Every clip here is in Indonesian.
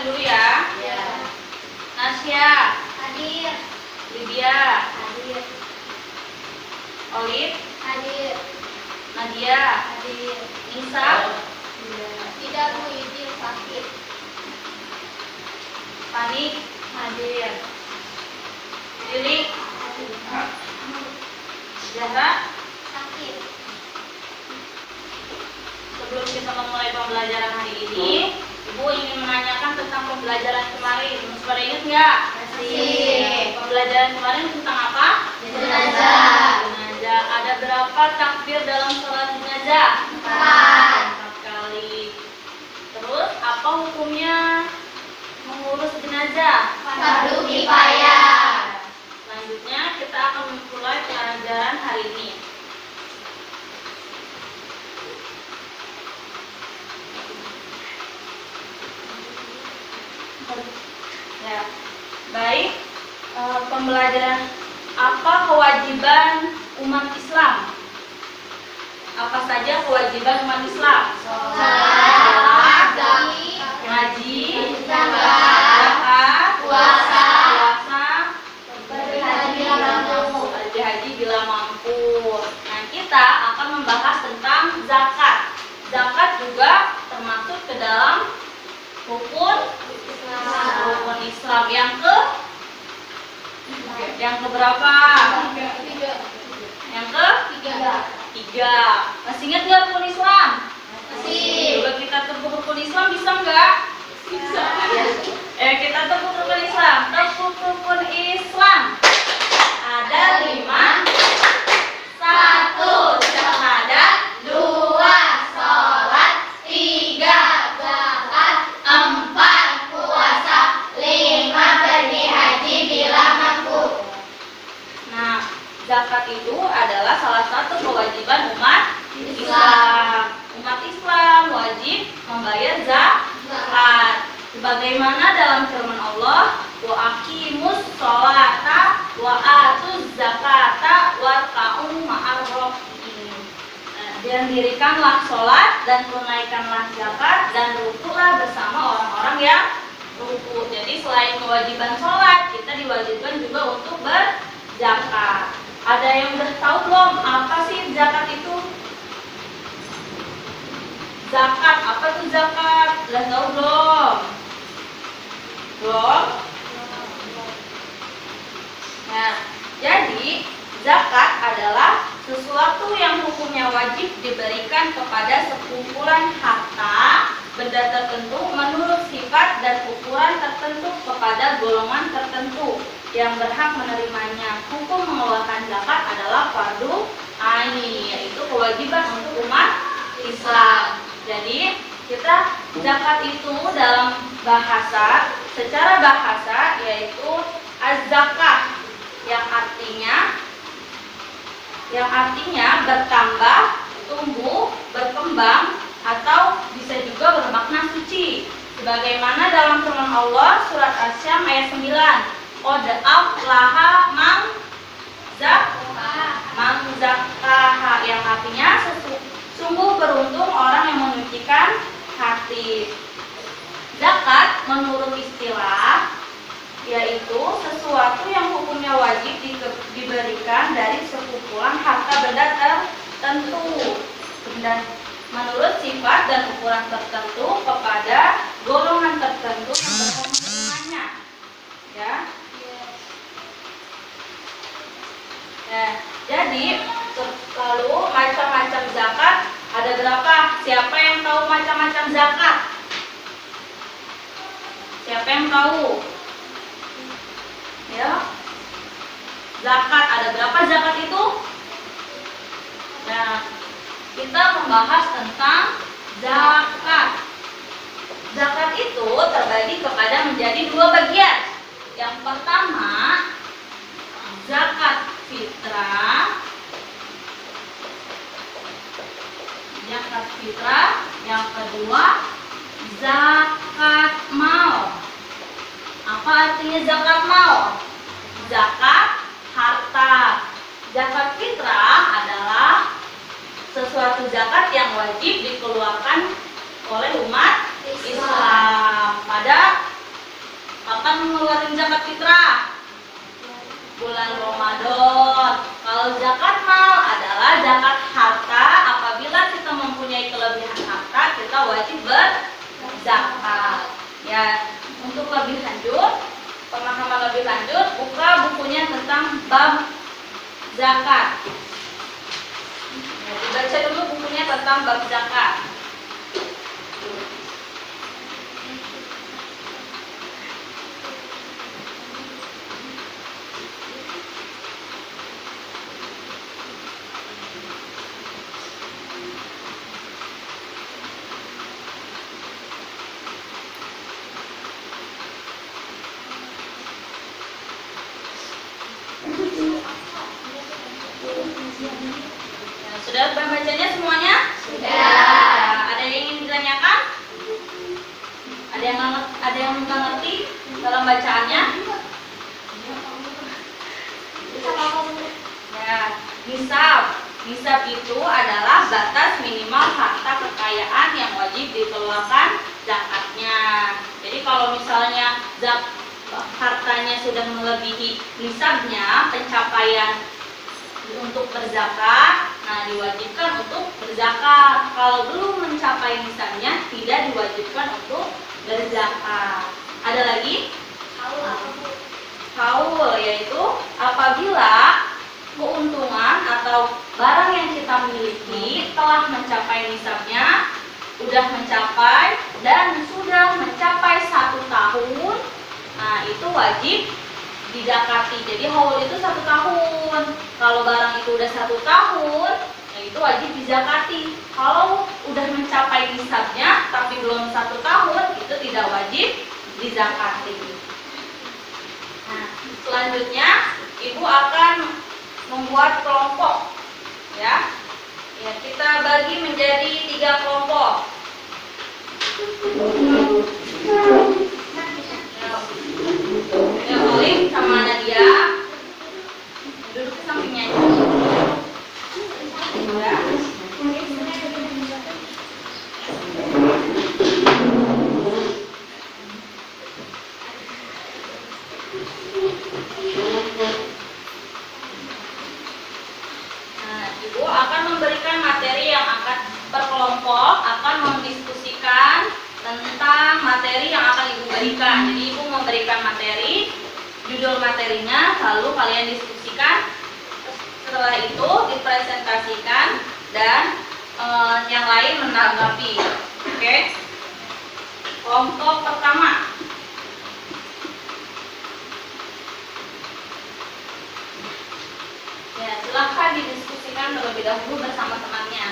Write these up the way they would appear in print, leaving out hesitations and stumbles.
absen dulu ya. Ya. Nasya, Hadir. Lydia, Hadir. Olive, Hadir. Nadia, Hadir. Nisa, Tidak, Bu, izin sakit. Panik, Hadir. Lili, Hadir. Zahra. Sakit. Sebelum kita memulai pembelajaran hari ini, Ibu ingin menanyakan tentang pembelajaran kemarin. Masih pada ingat nggak? Masih. Pembelajaran kemarin tentang apa? Jenazah. Jenazah. Ada berapa takbir dalam sholat jenazah? 4. 4 kali. Terus apa hukumnya mengurus jenazah? Fardu kifayah. Selanjutnya kita akan memulai pelajaran hari ini. Ya, baik. Pembelajaran apa kewajiban umat Islam? Apa saja kewajiban umat Islam? Salat, Ngaji, zakat, puasa, berhaji bila mampu. Nah, kita akan membahas tentang zakat. Zakat juga termasuk ke dalam rukun Islam yang keberapa? Yang ketiga. Masih ingat nggak rukun Islam? Masih. Coba kita tebuk rukun Islam, bisa nggak? Bisa. Kita tebuk rukun Islam. Tebuk rukun Islam. Ada 5. 1 syahadat, 2 sholat, 3 zakat, 4 puasa, 5 pergi haji bila mampu. Nah, zakat itu adalah salah satu kewajiban umat Islam. Umat Islam wajib membayar zakat. Sebagaimana dalam firman Allah, wa aqimus sholata wa atuz zakata warka'u ma'ar raki'in. Dan dirikanlah sholat dan tunaikanlah zakat dan rukulah bersama orang-orang yang ruku. Jadi selain kewajiban sholat, kita diwajibkan juga untuk berzakat. Ada yang udah tahu belum apa sih zakat itu? Zakat, apa tuh zakat? Udah tahu belum? Belum? Nah, jadi zakat adalah sesuatu yang hukumnya wajib diberikan kepada sekumpulan harta benda tertentu menurut sifat dan ukuran tertentu kepada golongan tertentu yang berhak menerimanya. Hukum mengeluarkan zakat adalah fardu ain, yaitu kewajiban untuk umat Islam. Jadi kita zakat itu dalam bahasa, secara bahasa yaitu az-zakah yang artinya bertambah, tumbuh, berkembang, atau bisa juga bermakna suci. Sebagaimana dalam firman Allah surat Asy-Syams ayat 9, qad aflaha man zakkaha, yang artinya sungguh beruntung orang yang menyucikan hati. Zakat menurut istilah yaitu sesuatu yang hukumnya wajib diberikan dari sekumpulan harta benda tertentu menurut sifat dan ukuran tertentu kepada golongan tertentu yang berhak menerimanya. Ya. Nah, jadi lalu macam-macam zakat ada berapa? Siapa yang tahu macam-macam zakat? Siapa yang tahu? Ya. Zakat ada berapa zakat itu? Nah, kita membahas tentang zakat. Zakat itu terbagi kepada menjadi 2 bagian. Yang pertama, zakat fitrah. Zakat fitrah. Yang kedua, zakat mal. Apa artinya zakat mal? Zakat harta. Zakat fitrah adalah sesuatu zakat yang wajib dikeluarkan oleh umat Islam pada Kalau zakat mal adalah zakat harta. Apabila kita mempunyai kelebihan harta, kita wajib berzakat. Ya, untuk lebih lanjut, pemahaman lebih lanjut, buka bukunya tentang bab zakat. Ya, dibaca dulu bukunya tentang bab zakat. Ya, sudah membacanya semuanya? Sudah. Ya, ada yang ingin ditanyakan? Ada yang nggak ngerti dalam bacaannya? Ya, nisab. Nisab itu adalah batas minimal harta kekayaan yang wajib dikeluarkan zakatnya. Jadi kalau misalnya hartanya sudah melebihi nisabnya, pencapaian untuk berzakat, nah diwajibkan untuk berzakat. Kalau belum mencapai nisabnya, tidak diwajibkan untuk berzakat. Ada lagi? Haul, yaitu apabila keuntungan atau barang yang kita miliki telah mencapai nisabnya, sudah mencapai dan sudah mencapai 1 tahun, nah itu wajib dizakati. Jadi haul itu 1 tahun. Kalau barang itu udah 1 tahun, ya itu wajib dizakati. Kalau udah mencapai nisabnya tapi belum 1 tahun, itu tidak wajib dizakati. Nah, selanjutnya ibu akan membuat kelompok, ya. Ya, kita bagi menjadi 3 kelompok. Ya, Olim sama Nadia duduk ke sampingnya aja. Ya. Nah, ibu akan memberikan materi yang akan berkelompok, akan mendiskusikan tentang materi yang akan ibu berikan. Jadi ibu memberikan materi, judul materinya, lalu kalian diskusikan. Setelah itu dipresentasikan dan yang lain menanggapi. Oke? Kelompok pertama. Ya, silahkan didiskusikan terlebih dahulu bersama temannya.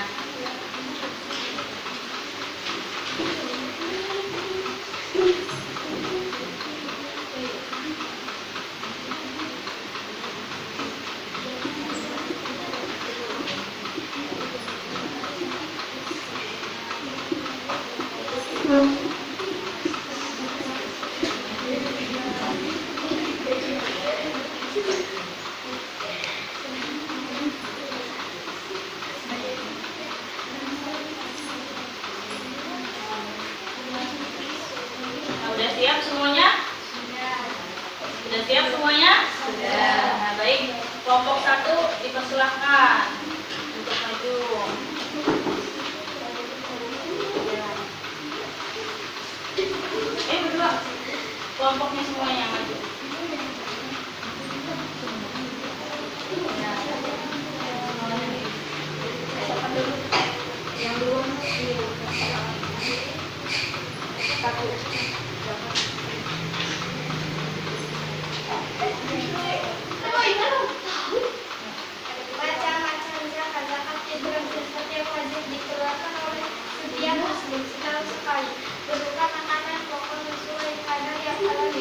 Sudah siap semuanya? Sudah siap semuanya? Sudah. Nah, baik. Kelompok 1 dipersilahkan untuk maju. Berdua. Kelompoknya semuanya maju. Yang belum satu. Macam-macam zakat itu sesuatu yang wajib dikeluarkan oleh setiap muslim sekali-sekali. Berupa makanan pokok sesuai kadar yang telah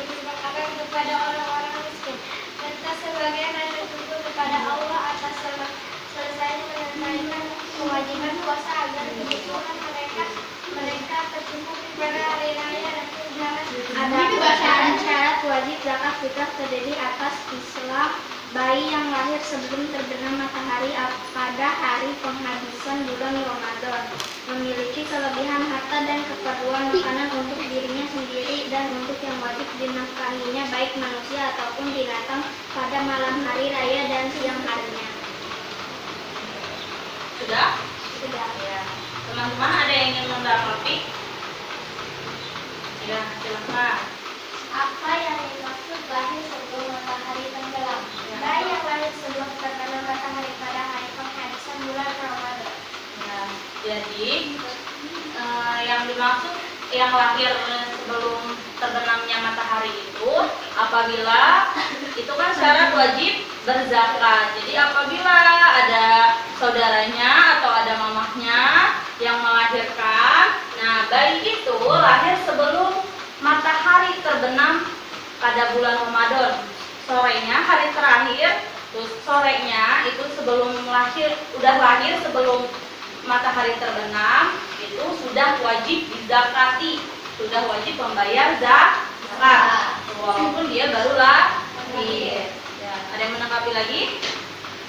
disepakatkan kepada orang-orang miskin. Serta sebagian yang tertentu kepada Allah atas selesai menunaikan kewajiban puasa agar kebutuhan mereka tercukupi pada hari raya dan tunjangan. Ada syarat-syarat wajib zakat fitrah terdiri atas Islam, bayi yang lahir sebelum terbenam matahari pada hari penghabisan bulan Ramadan, memiliki kelebihan harta dan keperluan makanan untuk dirinya sendiri dan untuk yang wajib dinafkahinya baik manusia ataupun binatang pada malam hari raya dan siang harinya. Sudah? Sudah. Ya. Teman-teman ada yang ingin menanggapi? Ya, silakan. Apa yang dimaksud lahir sebelum matahari tenggelam? Ya. Bayi yang lahir sebelum terbenam matahari pada hari penghabisan bulan Ramadan. Ya, jadi yang dimaksud yang lahir sebelum terbenamnya matahari itu apabila itu kan syarat wajib berzakat. Jadi apabila ada saudaranya atau ada mamahnya yang melahirkan, nah bayi itu lahir sebelum matahari terbenam pada bulan Ramadan. Sorenya hari terakhir, terus sorenya itu sebelum lahir, udah lahir sebelum matahari terbenam, itu sudah wajib dizakati, sudah wajib membayar zakat, walaupun dia baru lahir. Ya, ada yang menanggapi lagi?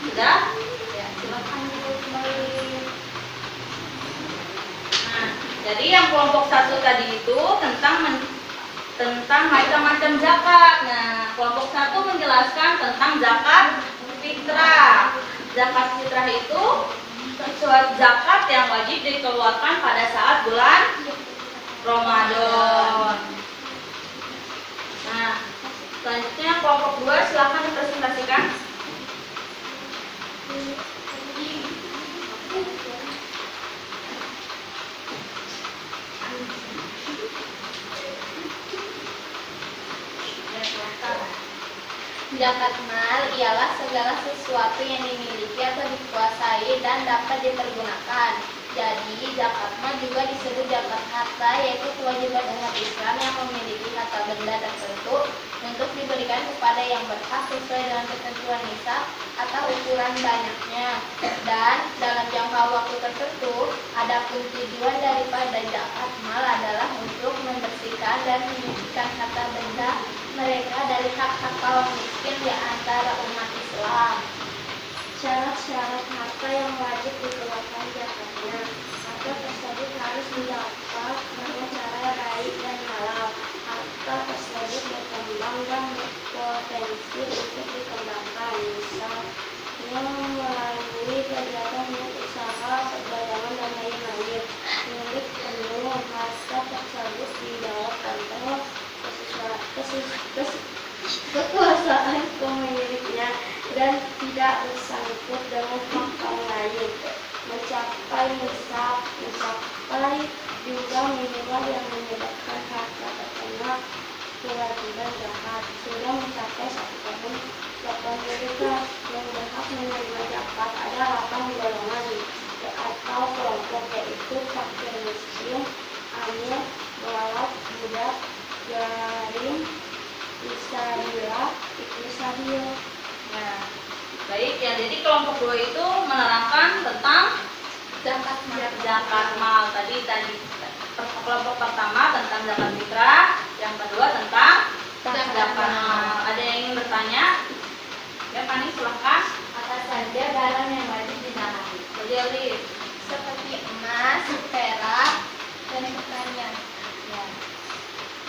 Sudah? Ya, silakan kembali. Nah, jadi yang kelompok 1 tadi itu tentang macam-macam zakat. Nah, kelompok 1 menjelaskan tentang zakat fitrah. Zakat fitrah itu suatu zakat yang wajib dikeluarkan pada saat bulan Ramadan. Nah, selanjutnya kelompok 2 silakan dipresentasikan. Zakat mal ialah segala sesuatu yang dimiliki atau dikuasai dan dapat dipergunakan. Jadi, zakat mal juga disebut zakat harta, yaitu kewajiban umat Islam yang memiliki harta benda tertentu untuk diberikan kepada yang berhak sesuai dengan ketentuan nisab atau ukuran banyaknya. Dan dalam jangka waktu tertentu, adapun tujuan daripada zakat mal adalah untuk membersihkan dan menyucikan harta benda mereka dari hak-hak kaum miskin di antara umat Islam. Syarat-syarat harta yang wajib dikeluarkan zakatnya. Harta tersebut harus didapat dengan cara baik dan halal. Harta tersebut berkembang dan berpotensi untuk dikembangkan. Misalnya melalui kegiatan usaha, perdagangan dan lain-lain. Milik penuh harta tersebut di bawah kontrol kekuasaan pemiliknya dan tidak bersangkut dengan hak orang lain. Mencapai nisab, mencapai juga minimal yang menyebabkan harta terkena kewajiban zakat. Sudah mencapai 1 tahun, kepemilikan yang berhak menerima zakat ada 8 golongan atau kelompok, yaitu fakir miskin, amil, walad, budak, garim, isabilah, ibnu sabil. Ya, baik ya. Jadi kelompok 2 itu menerangkan tentang zakat mal tadi. Kelompok pertama tentang zakat fitrah, yang kedua tentang zakat mal. Ada yang ingin bertanya? Ya, Pani, silahkan. Apa saja barang yang wajib dizakati? Jadi, Seperti emas, perak, dan pertanian. ya.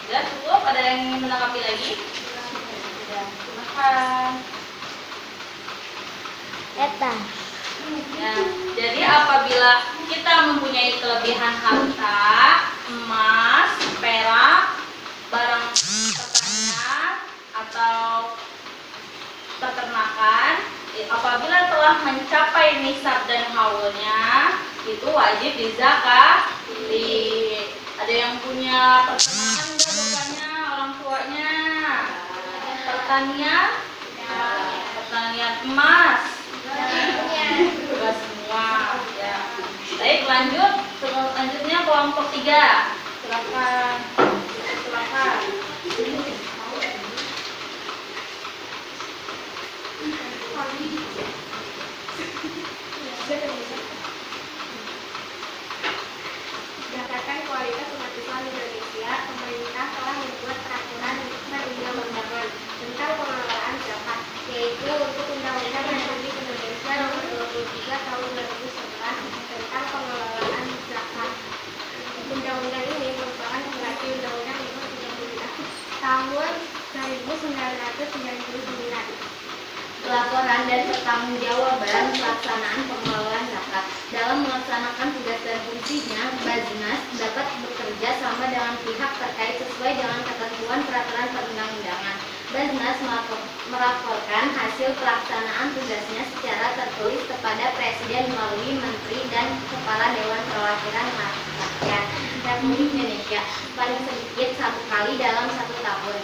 Sudah cukup? Ada yang ingin menanggapi lagi? Sudah, silakan. Eta. Ya, jadi apabila kita mempunyai kelebihan harta, emas, perak, barang pertanian atau peternakan, apabila telah mencapai nisab dan haulnya, itu wajib dizakati. Ada yang punya pertanian enggak bukannya orang tuanya? Pertanian? Pertanian emas. Juga semua ya. Baik, lanjut. Selanjutnya kelompok 3. Silakan. Silakan. Berdasarkan kualitas umat Islam Indonesia, pemerintah telah membuat peraturan perundang-undangan tentang pengelolaan zakat, yaitu untuk 3 tahun 2011 tentang pengelolaan zakat. Undang-undang ini merupakan pengganti Undang-Undang Nomor 36 tahun 1999. Pelaporan dan pertanggungjawaban pelaksanaan pengelolaan zakat. Dalam melaksanakan tugas dan fungsinya, Baznas dapat bekerja sama dengan pihak terkait sesuai dengan ketentuan peraturan perundang-undangan. Baznas melaporkan hasil pelaksanaan tugasnya secara tertulis kepada Presiden melalui Menteri dan Kepala Dewan Perwakilan Rakyat Republik Indonesia paling sedikit 1 kali dalam 1 tahun.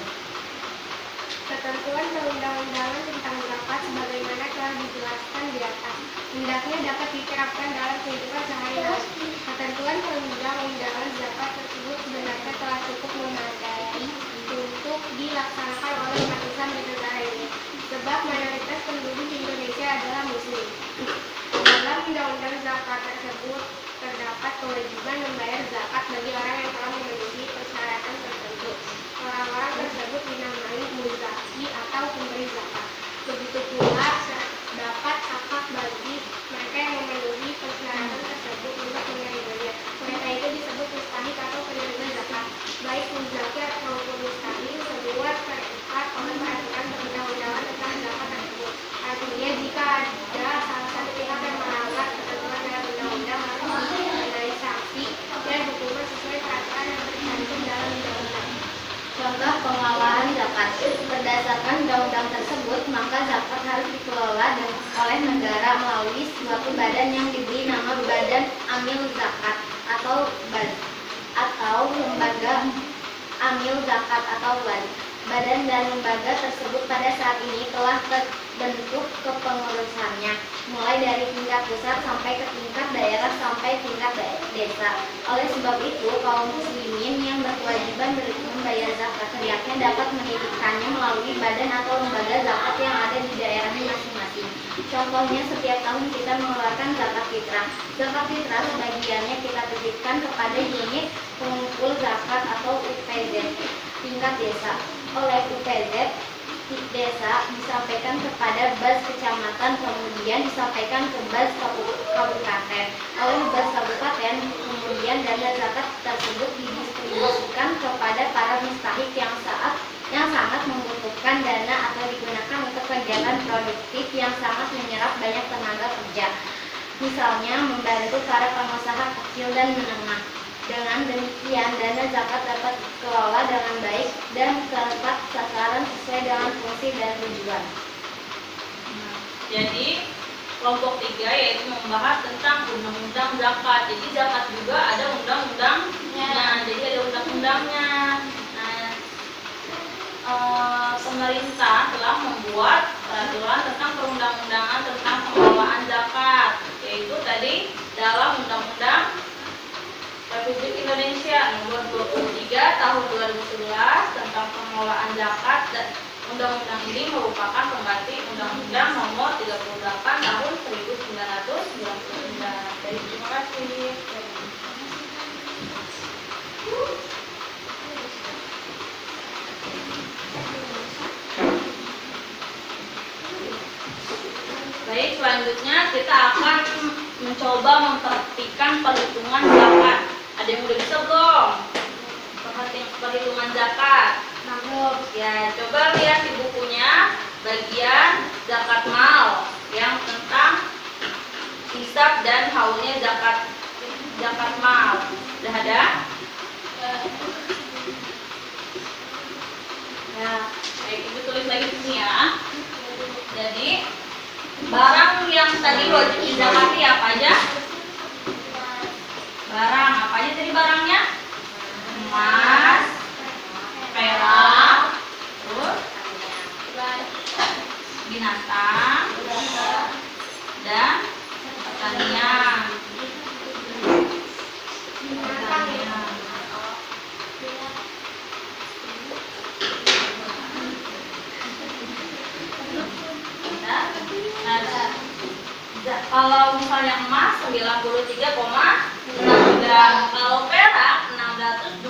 Ketentuan perundang-undangan tentang zakat sebagaimana telah dijelaskan di atas hendaknya dapat diterapkan dalam kehidupan sehari-hari. Ketentuan perundang-undangan zakat tersebut sebenarnya telah cukup memadai untuk dilaksanakan oleh umat Islam di negara ini, sebab mayoritas penduduk Indonesia adalah Muslim. Dalam undang-undang zakat tersebut terdapat kewajiban membayar zakat bagi orang yang telah memenuhi persyaratan tertentu. Orang-orang tersebut dinamai muzaki atau pemberi zakat. Begitu pula dapat hak bagi mereka yang memenuhi persyaratan tersebut untuk menerimanya. Mereka itu disebut mustahik atau penerima zakat. Baik muzaki maupun mustahik semua terikat oleh peraturan perundang-undangan tentang zakat tersebut. Artinya jika ada salah satu pihak yang melanggar ketentuan dalam undang-undang harus dikenai sanksi dan hukuman sesuai peraturan yang tercantum dalam undang-undang. Contoh pengelolaan zakat. Berdasarkan undang-undang tersebut, maka zakat harus dikelola oleh negara melalui suatu badan yang diberi nama Badan Amil Zakat atau lembaga Amil Zakat atau BAZ. Badan dan lembaga tersebut pada saat ini telah terbentuk kepengurusannya, mulai dari tingkat pusat sampai ke tingkat daerah sampai tingkat desa. Oleh sebab itu, kaum muslimin yang berkewajiban membayar zakat hendaknya dapat menitipkannya melalui badan atau lembaga zakat yang ada di daerahnya masing-masing. Contohnya, setiap tahun kita mengeluarkan zakat fitrah. Zakat fitrah sebagiannya kita titipkan kepada unit pengumpul zakat atau UPZ tingkat desa. Oleh UPZ desa disampaikan kepada BAS kecamatan, kemudian disampaikan ke BAS kabupaten. Oleh BAS kabupaten, kemudian dana zakat tersebut didistribusikan kepada para mustahik yang sangat membutuhkan dana atau digunakan untuk kegiatan produktif yang sangat menyerap banyak tenaga kerja. Misalnya membantu para pengusaha kecil dan menengah. Dengan demikian, dana zakat dapat dikelola dengan baik dan tepat sasaran sesuai dengan fungsi dan tujuan. Jadi kelompok 3 yaitu membahas tentang undang-undang zakat. Jadi zakat juga ada undang-undangnya. Jadi ada undang-undangnya. Pemerintah telah membuat peraturan tentang perundang-undangan tentang pengelolaan zakat, yaitu tadi dalam Undang-Undang Republik Indonesia Nomor 23 Tahun 2011 tentang pengelolaan zakat. Dan undang-undang ini merupakan pengganti Undang-Undang Nomor 38 Tahun 1999. Jadi terima kasih. Baik, selanjutnya kita akan mencoba memperhatikan perhitungan zakat. Ada yang udah bisa belum? Perhitungan zakat. Ya, coba lihat di bukunya bagian zakat mal yang tentang hisab dan haulnya zakat mal. Udah ada? Ya, baik, Ibu tulis lagi di sini ya. Jadi barang yang tadi wajib dizakati apa aja? Barang apa aja tadi barangnya? Emas, perak, terus binatang, dan pertanian. Kalau misalnya emas 93,6 gram, kalau perak 624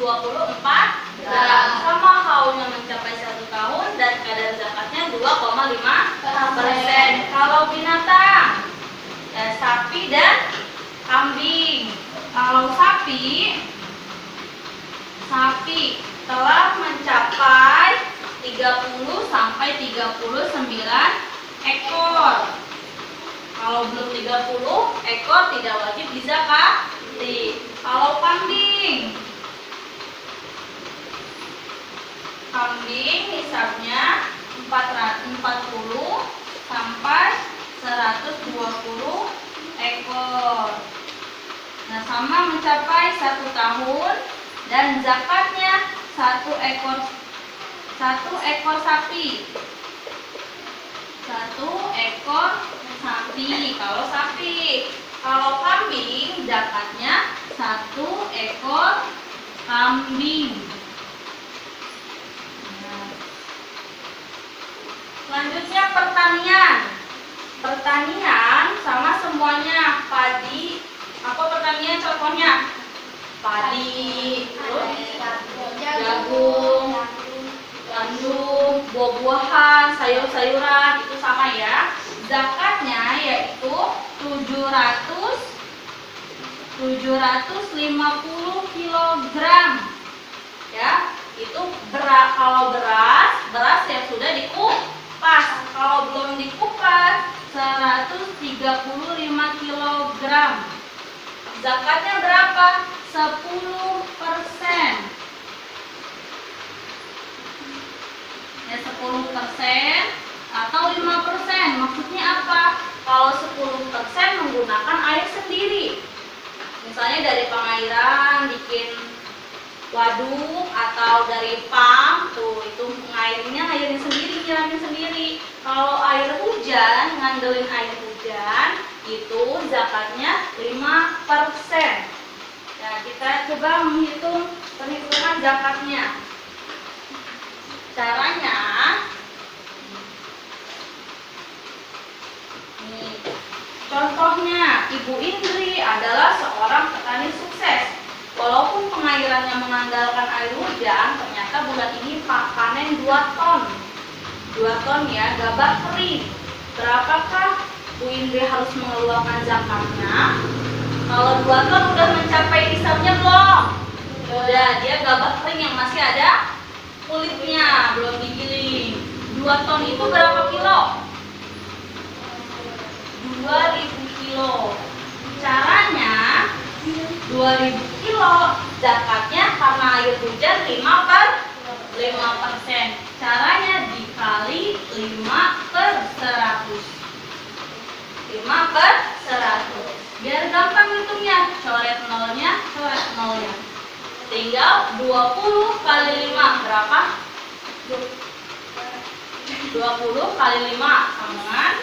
gram, sama haulnya mencapai 1 tahun dan kadar zakatnya 2,5%. Kalau binatang ya 29 ekor. Kalau belum 30 ekor tidak wajib dizakati. Kalau kambing hisabnya 40 sampai 120 ekor. Nah, sama mencapai 1 tahun dan zakatnya 1 ekor sapi. 1 ekor sapi kalau sapi. Kalau kambing zakatnya 1 ekor kambing. Selanjutnya pertanian sama semuanya. Padi, apa pertanian contohnya? Padi, terus jagung, gandum, buah-buahan, sayur-sayuran, itu sama ya. Zakatnya yaitu 750 kilogram. Ya, itu kalau beras yang sudah dikupas. Kalau belum dikupas 135 kilogram. Zakatnya berapa? 10%. Ya, 10% atau 5%. Maksudnya apa? Kalau 10% menggunakan air sendiri. Misalnya dari pengairan bikin waduk atau dari pump, tuh itu ngairin sendiri, nyiramin sendiri. Kalau air hujan, ngandelin air hujan, itu zakatnya 5%. Nah, kita coba menghitung perhitungan zakatnya. Caranya, nih, contohnya Ibu Indri adalah seorang petani sukses. Walaupun pengairannya mengandalkan air hujan, ternyata bulan ini panen 2 ton. 2 ton ya, gabah kering. Berapakah Bu Indri harus mengeluarkan zakatnya? Kalau 2 ton udah mencapai nisabnya belum? Udah, dia gabah kering yang masih ada kulitnya, belum digiling. 2 ton itu berapa kilo? 2000 kilo. Caranya 2000 kilo, zakatnya karena air hujan 5%. Caranya dikali 5/100. 5/100. Biar gampang hitungnya, coret nolnya. Tinggal 20 kali 5 berapa? 20 kali 5 sama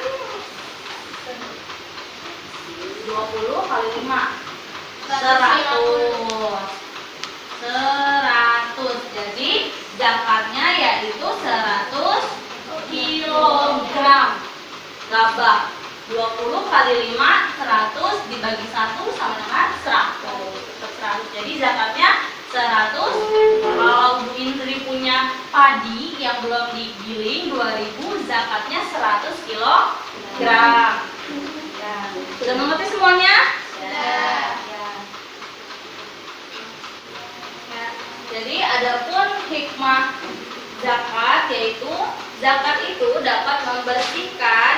20 kali 5 100. Jadi zakatnya yaitu 100 kilogram gabah. 20 kali 5 100 dibagi 1 sama dengan 100. Jadi zakatnya 100. Kalau Bu Indri punya padi yang belum digiling 2000, zakatnya 100 kilogram. Ya. Sudah mengerti semuanya? Ya. Jadi adapun hikmah zakat, yaitu zakat itu dapat membersihkan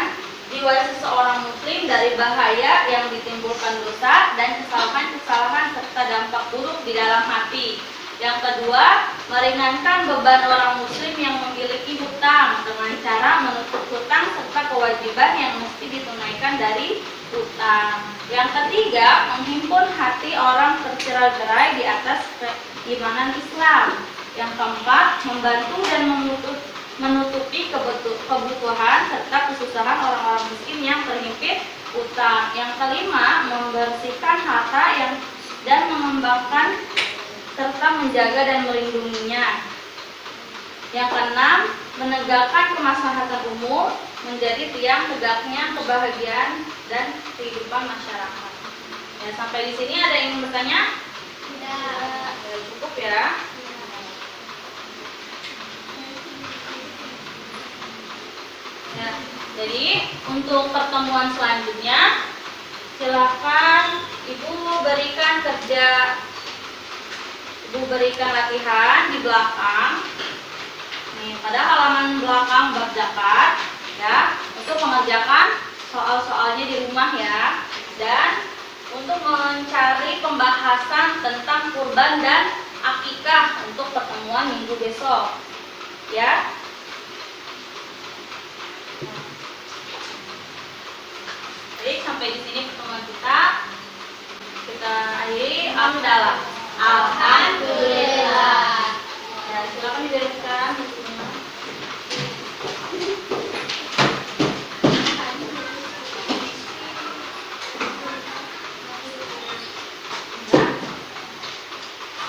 jiwa seseorang muslim dari bahaya yang ditimbulkan dosa dan kesalahan-kesalahan serta dampak buruk di dalam hati. Yang kedua, meringankan beban orang muslim yang memiliki hutang dengan cara menutup hutang serta kewajiban yang mesti ditunaikan dari hutang. Yang ketiga, menghimpun hati orang tercerai-berai di atas keimanan Islam. Yang keempat, membantu dan menutupi kebutuhan serta kesusahan orang-orang miskin yang terhimpit utang. Yang kelima, membersihkan harta dan mengembangkan serta menjaga dan melindunginya. Yang keenam, menegakkan kemaslahatan umum, menjadi tiang tegaknya kebahagiaan dan kehidupan masyarakat. Ya, sampai di sini ada yang ingin bertanya? Tidak. Ya, cukup ya. Ya, jadi untuk pertemuan selanjutnya silakan Ibu berikan latihan di belakang. Nih, pada halaman belakang bab zakat ya, untuk mengerjakan soal-soalnya di rumah ya. Dan untuk mencari pembahasan tentang kurban dan akikah untuk pertemuan minggu besok. Ya. Baik, sampai di sini pertemuan kita. Kita akhiri. Alhamdulillah. Ya, silakan dibereskan bukunya.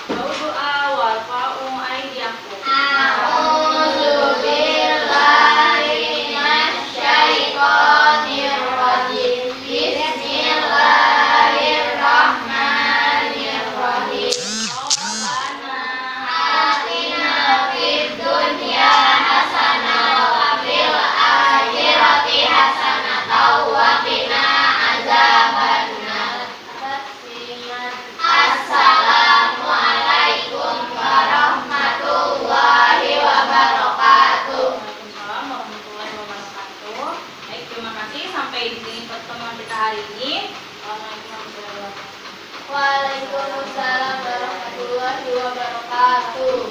Doa warfa'u aydiyakum. A'udzu billahi minasyaitonir rajim. Bismillahirrahmanirrahim. Atina fid dunya hasanah wa fil akhirati hasanah wa qina adzabannar. Assalamualaikum warahmatullahi wabarakatuh. Waalaikumsalam warahmatullahi wabarakatuh. Baik, terima kasih. Sampai di sini pertemuan kita hari ini. Assalamualaikum warahmatullahi wabarakatuh. Waalaikumsalam warahmatullahi wabarakatuh.